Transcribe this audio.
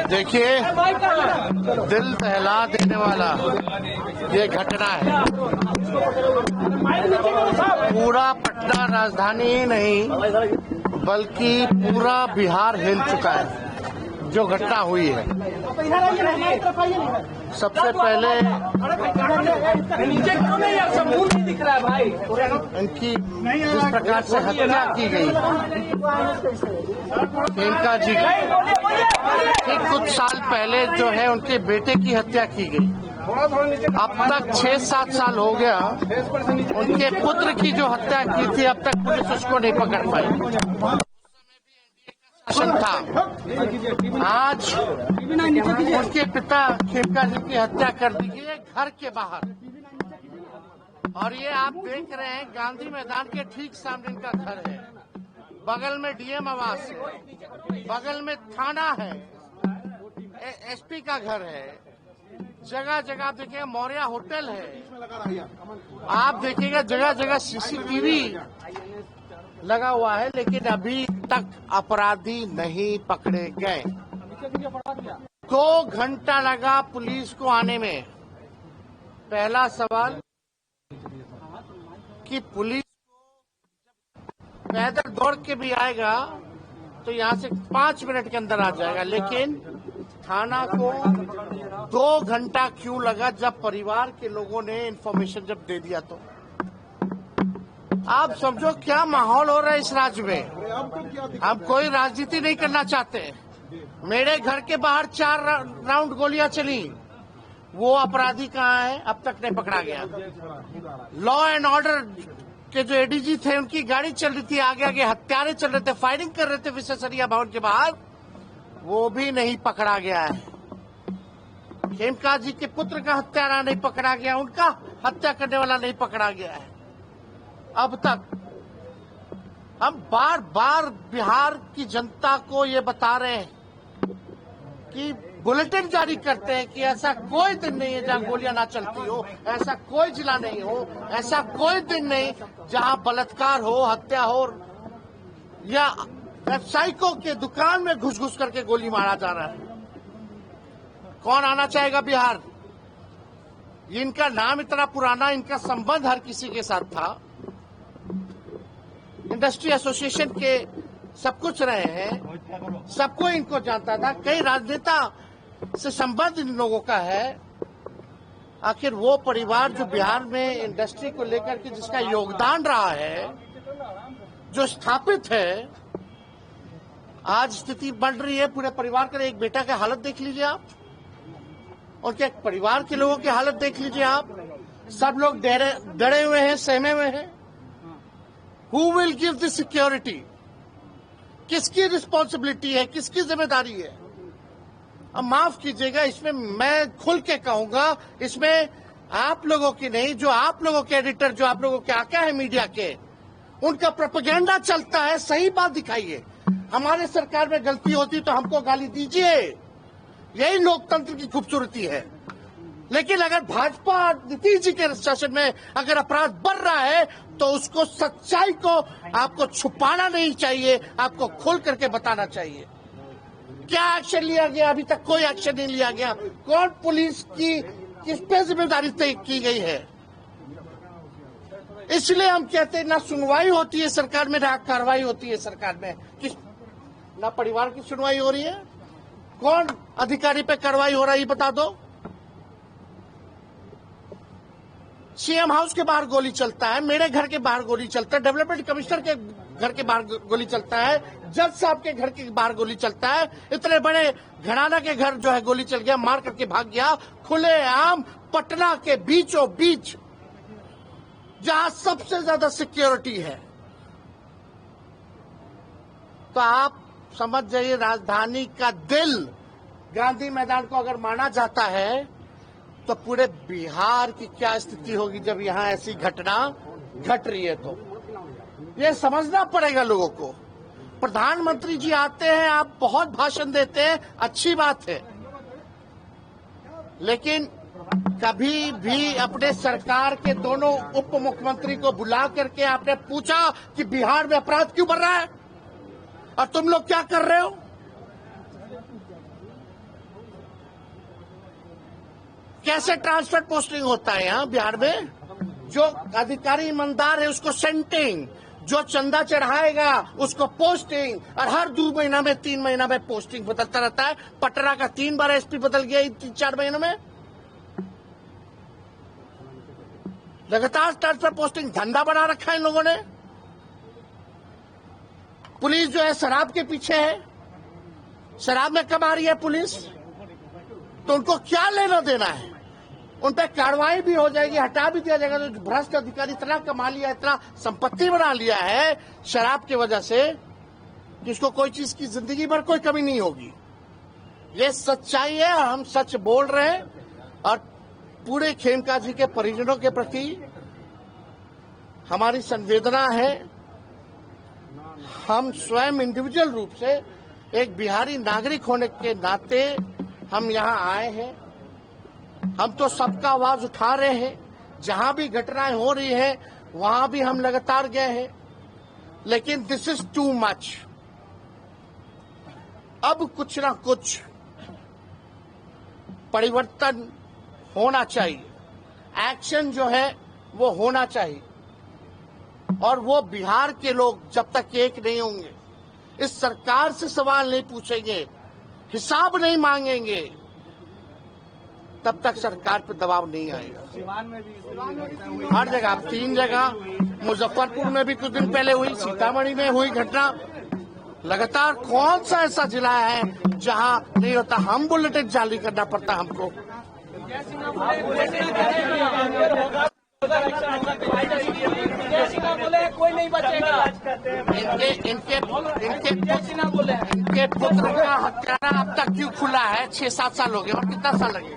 देखिए, दिल दहला देने वाला ये घटना है। पूरा पटना राजधानी ही नहीं बल्कि पूरा बिहार हिल चुका है जो घटना हुई है। सबसे पहले इनकी जिस प्रकार से हत्या की गई प्रियंका जी की, कुछ साल पहले जो है उनके बेटे की हत्या की गई। अब तक 6-7 साल हो गया उनके पुत्र की जो हत्या की थी, अब तक पुलिस उसको नहीं पकड़ पाई। शासन था। आज उनके पिता प्रियंका जी की हत्या कर दी गई है घर के बाहर, और ये आप देख रहे हैं गांधी मैदान के ठीक सामने इनका घर है। बगल में डीएम आवास है, बगल में थाना है, एसपी का घर है, जगह जगह आप देखिएगा मौर्या होटल है, आप देखिएगा जगह जगह सीसीटीवी लगा हुआ है, लेकिन अभी तक अपराधी नहीं पकड़े गए। 2 घंटा लगा पुलिस को आने में। पहला सवाल कि पुलिस को पैदल दौड़ के भी आएगा तो यहां से 5 मिनट के अंदर आ जाएगा, लेकिन थाना को 2 घंटा क्यों लगा? जब परिवार के लोगों ने इन्फॉर्मेशन जब दे दिया तो आप समझो क्या माहौल हो रहा है इस राज्य में। हम कोई राजनीति नहीं करना चाहते। मेरे घर के बाहर 4 राउंड गोलियां चली, वो अपराधी कहाँ है? अब तक नहीं पकड़ा गया। लॉ एंड ऑर्डर के जो एडीजी थे उनकी गाड़ी चल रही थी, आगे आगे हत्यारे चल रहे थे, फायरिंग कर रहे थे विश्वेश्वरैया भवन के बाहर, वो भी नहीं पकड़ा गया है। प्रियंका जी के पुत्र का हत्यारा नहीं पकड़ा गया, उनका हत्या करने वाला नहीं पकड़ा गया है। अब तक हम बार बार बिहार की जनता को ये बता रहे हैं कि बुलेटिन जारी करते हैं कि ऐसा कोई दिन नहीं है जहां गोलियां ना चलती हो, ऐसा कोई जिला नहीं हो, ऐसा कोई दिन नहीं जहां बलात्कार हो, हत्या हो, या व्यावसायिकों के दुकान में घुस घुस करके गोली मारा जा रहा है। कौन आना चाहेगा बिहार? इनका नाम इतना पुराना, इनका संबंध हर किसी के साथ था, इंडस्ट्री एसोसिएशन के सब कुछ रहे हैं, सबको इनको जानता था, कई राजनेता से संबंध इन लोगों का है। आखिर वो परिवार जो बिहार में इंडस्ट्री को लेकर के जिसका योगदान रहा है, जो स्थापित है, आज स्थिति बढ़ रही है पूरे परिवार का। एक बेटा की हालत देख लीजिए आप, उनके परिवार के लोगों की हालत देख लीजिए आप। सब लोग डरे हुए हैं, सहमे हुए हैं। Who will give the security? किसकी रिस्पॉन्सिबिलिटी है, किसकी जिम्मेदारी है? अब माफ कीजिएगा, इसमें मैं खुल के कहूंगा, इसमें आप लोगों की नहीं, जो आप लोगों के एडिटर, जो आप लोगों के आका है मीडिया के, उनका प्रोपेगेंडा चलता है। सही बात दिखाइए। हमारे सरकार में गलती होती तो हमको गाली दीजिए, यही लोकतंत्र की खूबसूरती है। लेकिन अगर भाजपा नीतीश जी के शासन में अगर अपराध बढ़ रहा है तो उसको, सच्चाई को आपको छुपाना नहीं चाहिए, आपको खोल करके बताना चाहिए। क्या एक्शन लिया गया? अभी तक कोई एक्शन नहीं लिया गया। कौन पुलिस की किस पे जिम्मेदारी तय की गई है? इसलिए हम कहते हैं ना सुनवाई होती है सरकार में, ना कार्रवाई होती है सरकार में। ना परिवार की सुनवाई हो रही है। कौन अधिकारी पे कार्रवाई हो रहा है ये बता दो। सीएम हाउस के बाहर गोली चलता है, मेरे घर के बाहर गोली चलता है, डेवलपमेंट कमिश्नर के घर के बाहर गोली चलता है, जज साहब के घर के बाहर गोली चलता है, इतने बड़े घराना के घर जो है गोली चल गया, मार करके भाग गया, खुलेआम पटना के बीचों बीच जहां सबसे ज्यादा सिक्योरिटी है। तो आप समझ जाइए, राजधानी का दिल गांधी मैदान को अगर माना जाता है तो पूरे बिहार की क्या स्थिति होगी जब यहां ऐसी घटना घट रही है। तो ये समझना पड़ेगा लोगों को। प्रधानमंत्री जी आते हैं, आप बहुत भाषण देते हैं, अच्छी बात है, लेकिन कभी भी अपने सरकार के दोनों उप मुख्यमंत्री को बुला करके आपने पूछा कि बिहार में अपराध क्यों बढ़ रहा है और तुम लोग क्या कर रहे हो? कैसे ट्रांसफर पोस्टिंग होता है यहाँ बिहार में? जो अधिकारी ईमानदार है उसको सेंटिंग, जो चंदा चढ़ाएगा उसको पोस्टिंग, और हर 2 महीना में 3 महीना में पोस्टिंग बदलता रहता है। पटना का 3 बार एसपी बदल गया इन 3-4 महीनों में। लगातार ट्रांसफर पोस्टिंग धंधा बना रखा है इन लोगों ने। पुलिस जो है शराब के पीछे है, शराब में कमा रही है पुलिस, तो उनको क्या लेना देना है? उन पर कार्रवाई भी हो जाएगी, हटा भी दिया जाएगा। तो भ्रष्ट अधिकारी इतना कमा लिया, इतना संपत्ति बना लिया है शराब की वजह से कि उसको कोई चीज की जिंदगी भर कोई कमी नहीं होगी। ये सच्चाई है और हम सच बोल रहे हैं। और पूरे खेमका जी के परिजनों के प्रति हमारी संवेदना है। हम स्वयं इंडिविजुअल रूप से एक बिहारी नागरिक होने के नाते हम यहाँ आए हैं। हम तो सबका आवाज उठा रहे हैं, जहां भी घटनाएं हो रही है वहां भी हम लगातार गए हैं, लेकिन दिस इज टू मच। अब कुछ ना कुछ परिवर्तन होना चाहिए, एक्शन जो है वो होना चाहिए। और वो बिहार के लोग जब तक एक नहीं होंगे, इस सरकार से सवाल नहीं पूछेंगे, हिसाब नहीं मांगेंगे, तब तक सरकार पे दबाव नहीं आएगा। हर जगह 3 जगह, मुजफ्फरपुर में भी कुछ दिन पहले हुई, सीतामढ़ी में हुई घटना। लगातार कौन सा ऐसा जिला है जहां नहीं होता? हम बुलेटिन जारी करना पड़ता हमको। कोई नहीं बचेगा। इनके पुत्र का हत्यारा अब तक क्यों खुला है? 6-7 साल हो गए, और कितना साल लगेगा?